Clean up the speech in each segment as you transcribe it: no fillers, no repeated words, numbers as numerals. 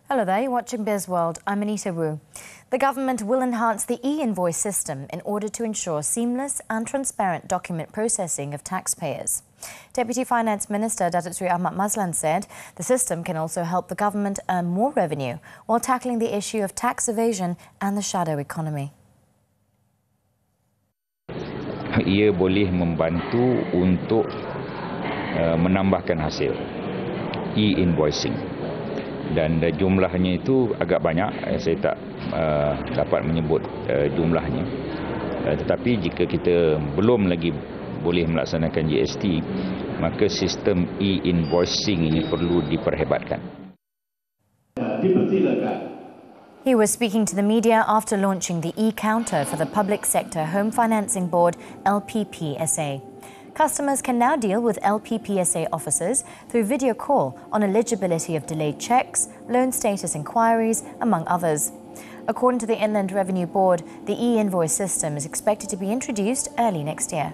Hello there, you're watching Bizworld. I'm Anita. The government will enhance the E-Invoice system in order to ensure seamless and transparent document processing of taxpayers. Deputy Finance Minister Datuk Seri Ahmad Mazlan said the system can also help the government earn more revenue while tackling the issue of tax evasion and the shadow economy. Ia boleh membantu untuk menambahkan hasil e-invoicing. Dan jumlahnya itu agak banyak, saya tak dapat menyebut jumlahnya. Tetapi jika kita belum lagi boleh melaksanakan GST, maka sistem e-invoicing ini perlu diperhebatkan. He was speaking to the media after launching the e-counter for the Public Sector Home Financing Board (LPPSA). Customers can now deal with LPPSA officers through video call on eligibility of delayed checks, loan status inquiries, among others. According to the Inland Revenue Board, the e-invoice system is expected to be introduced early next year.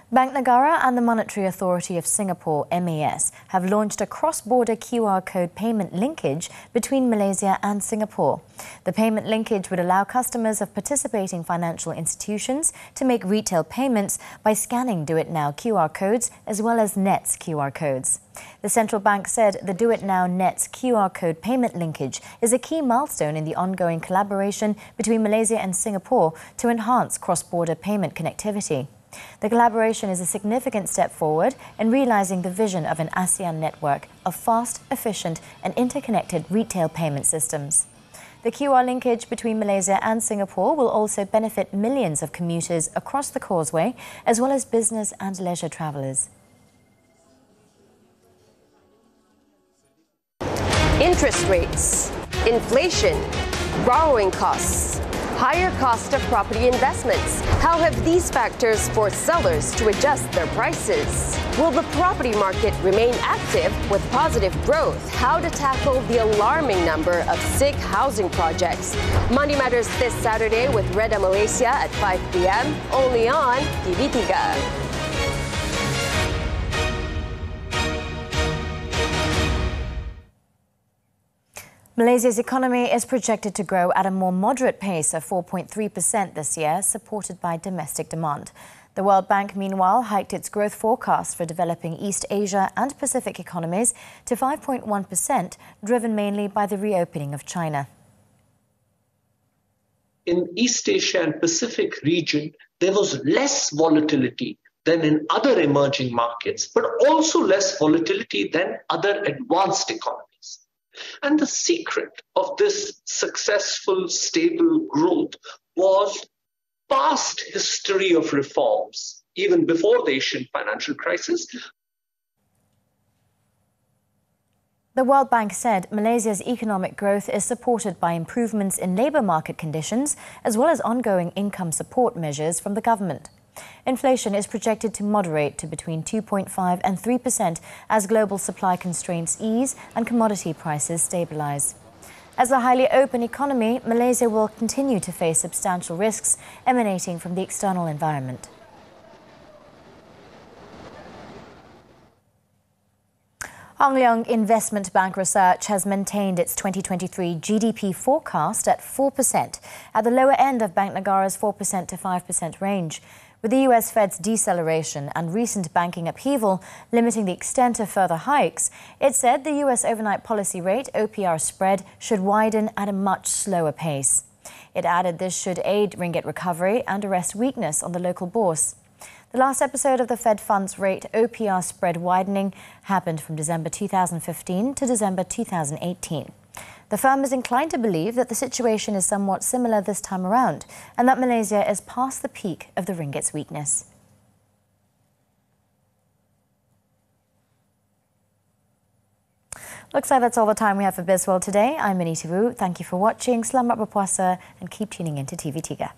Bank Negara and the Monetary Authority of Singapore, MAS, have launched a cross-border QR code payment linkage between Malaysia and Singapore. The payment linkage would allow customers of participating financial institutions to make retail payments by scanning Do It Now QR codes as well as NETS QR codes. The central bank said the Do It Now NETS QR code payment linkage is a key milestone in the ongoing collaboration between Malaysia and Singapore to enhance cross-border payment connectivity. The collaboration is a significant step forward in realising the vision of an ASEAN network of fast, efficient and interconnected retail payment systems. The QR linkage between Malaysia and Singapore will also benefit millions of commuters across the causeway, as well as business and leisure travellers. Interest rates, inflation, borrowing costs, higher cost of property investments. How have these factors forced sellers to adjust their prices? Will the property market remain active with positive growth? How to tackle the alarming number of sick housing projects? Money Matters this Saturday with Reda Malaysia at 5 p.m. only on TV3. Malaysia's economy is projected to grow at a more moderate pace of 4.3% this year, supported by domestic demand. The World Bank, meanwhile, hiked its growth forecast for developing East Asia and Pacific economies to 5.1%, driven mainly by the reopening of China. In East Asia and Pacific region, there was less volatility than in other emerging markets, but also less volatility than other advanced economies. And the secret of this successful, stable growth was past history of reforms, even before the Asian financial crisis. The World Bank said Malaysia's economic growth is supported by improvements in labour market conditions, as well as ongoing income support measures from the government. Inflation is projected to moderate to between 2.5% and 3% as global supply constraints ease and commodity prices stabilise. As a highly open economy, Malaysia will continue to face substantial risks emanating from the external environment. Hong Leong Investment Bank Research has maintained its 2023 GDP forecast at 4%, at the lower end of Bank Negara's 4% to 5% range. With the US Fed's deceleration and recent banking upheaval limiting the extent of further hikes, it said the US overnight policy rate OPR spread should widen at a much slower pace. It added this should aid ringgit recovery and arrest weakness on the local bourse. The last episode of the Fed funds rate OPR spread widening happened from December 2015 to December 2018. The firm is inclined to believe that the situation is somewhat similar this time around and that Malaysia is past the peak of the ringgit's weakness. Looks like that's all the time we have for Bizworld today. I'm Anita. Thank you for watching. Selamat berpuasa and keep tuning in to TV3.